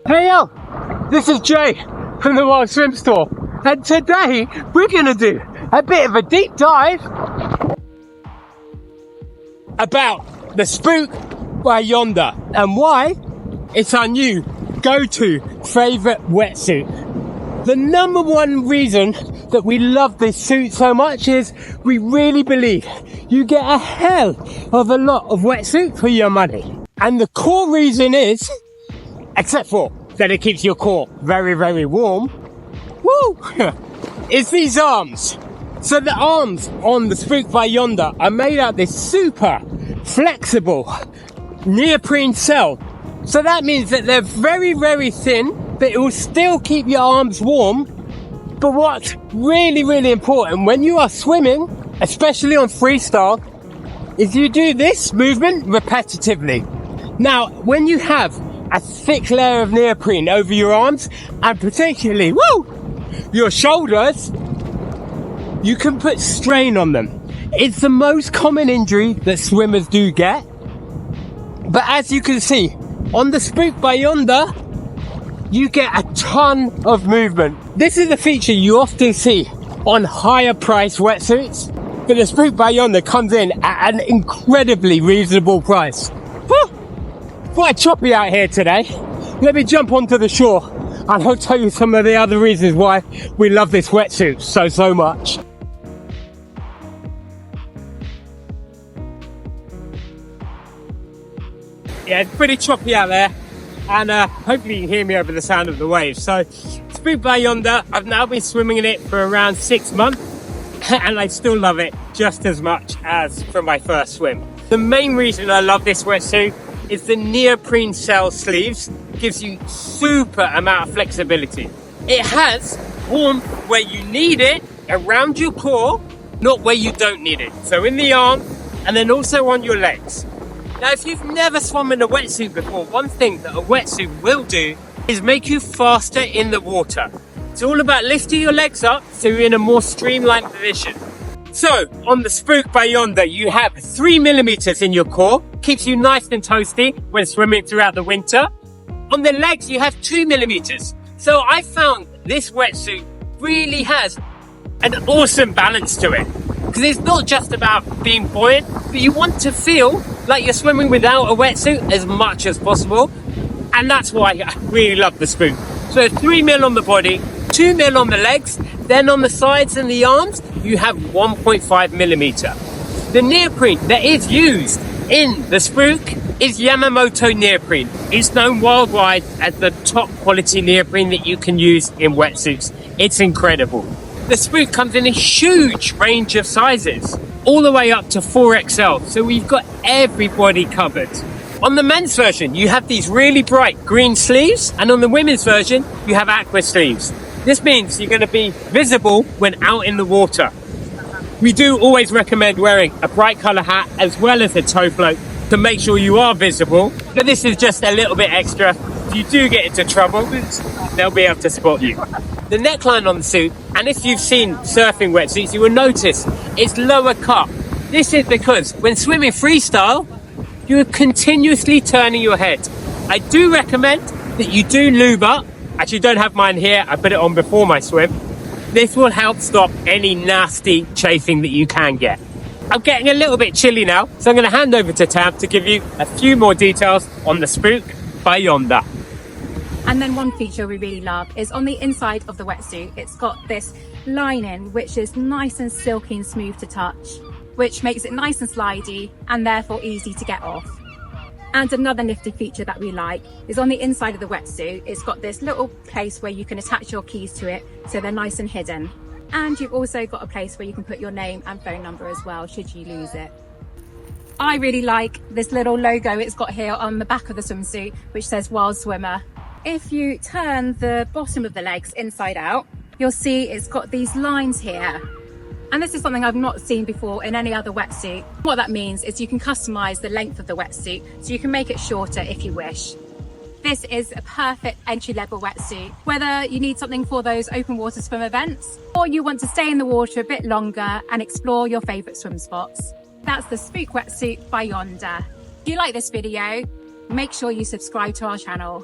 Hey yo, this is Jay from the Wild Swim Store, and today we're gonna do a bit of a deep dive about the Spook by Yonda and why it's our new go-to favorite wetsuit. The number one reason that we love this suit so much is we really believe you get a hell of a lot of wetsuit for your money. And the core reason is, except for that it keeps your core very, very warm, is these arms. So the arms on the Spook by Yonda are made out of this super flexible neoprene cell. So that means that they're very, very thin, but it will still keep your arms warm. But what's really, really important when you are swimming, especially on freestyle, is you do this movement repetitively. Now, when you have a thick layer of neoprene over your arms, and particularly, your shoulders, you can put strain on them. It's the most common injury that swimmers do get. But as you can see, on the Spook by Yonda, you get a ton of movement. This is a feature you often see on higher priced wetsuits, but the Spook by Yonda comes in at an incredibly reasonable price. Quite choppy out here today. Let me jump onto the shore and I'll tell you some of the other reasons why we love this wetsuit so much. Yeah, it's pretty choppy out there, and hopefully you can hear me over the sound of the waves. So, Spook by Yonda, I've now been swimming in it for around 6 months, and I still love it just as much as from my first swim. The main reason I love this wetsuit is the neoprene cell sleeves gives you super amount of flexibility. It has warmth where you need it around your core, not where you don't need it. So in the arm, and then also on your legs. Now, if you've never swum in a wetsuit before, one thing that a wetsuit will do is make you faster in the water. It's all about lifting your legs up so you're in a more streamlined position. So, on the Spook by Yonda, you have 3 millimeters in your core, keeps you nice and toasty when swimming throughout the winter. On the legs, you have 2 millimeters. So I found this wetsuit really has an awesome balance to it. Because it's not just about being buoyant, but you want to feel like you're swimming without a wetsuit as much as possible. And that's why I really love the Spook. So 3 mil on the body, 2 mil on the legs, then on the sides and the arms, you have 1.5 millimeter. The neoprene that is used in the Spook is Yamamoto neoprene. It's known worldwide as the top quality neoprene that you can use in wetsuits. It's incredible. The Spook comes in a huge range of sizes, all the way up to 4XL, so we've got everybody covered. On the men's version, you have these really bright green sleeves, and on the women's version, you have aqua sleeves. This means you're going to be visible when out in the water. We do always recommend wearing a bright colour hat as well as a toe float to make sure you are visible, but this is just a little bit extra. If you do get into trouble, they'll be able to spot you. The neckline on the suit, and if you've seen surfing wetsuits, you will notice it's lower cut. This is because when swimming freestyle, you're continuously turning your head. I do recommend that you do lube up. Actually, don't have mine here. I put it on before my swim. This will help stop any nasty chafing that you can get. I'm getting a little bit chilly now, so I'm going to hand over to Tab to give you a few more details on the Spook by Yonda. And then one feature we really love is on the inside of the wetsuit, it's got this lining which is nice and silky and smooth to touch, which makes it nice and slidey and therefore easy to get off. And another nifty feature that we like is on the inside of the wetsuit, it's got this little place where you can attach your keys to it so they're nice and hidden. And you've also got a place where you can put your name and phone number as well should you lose it. I really like this little logo it's got here on the back of the swimsuit which says Wild Swimmer. If you turn the bottom of the legs inside out, you'll see it's got these lines here. And this is something I've not seen before in any other wetsuit. What that means is you can customize the length of the wetsuit, so you can make it shorter if you wish. This is a perfect entry-level wetsuit, whether you need something for those open water swim events, or you want to stay in the water a bit longer and explore your favorite swim spots. That's the Spook wetsuit by Yonda. If you like this video, make sure you subscribe to our channel.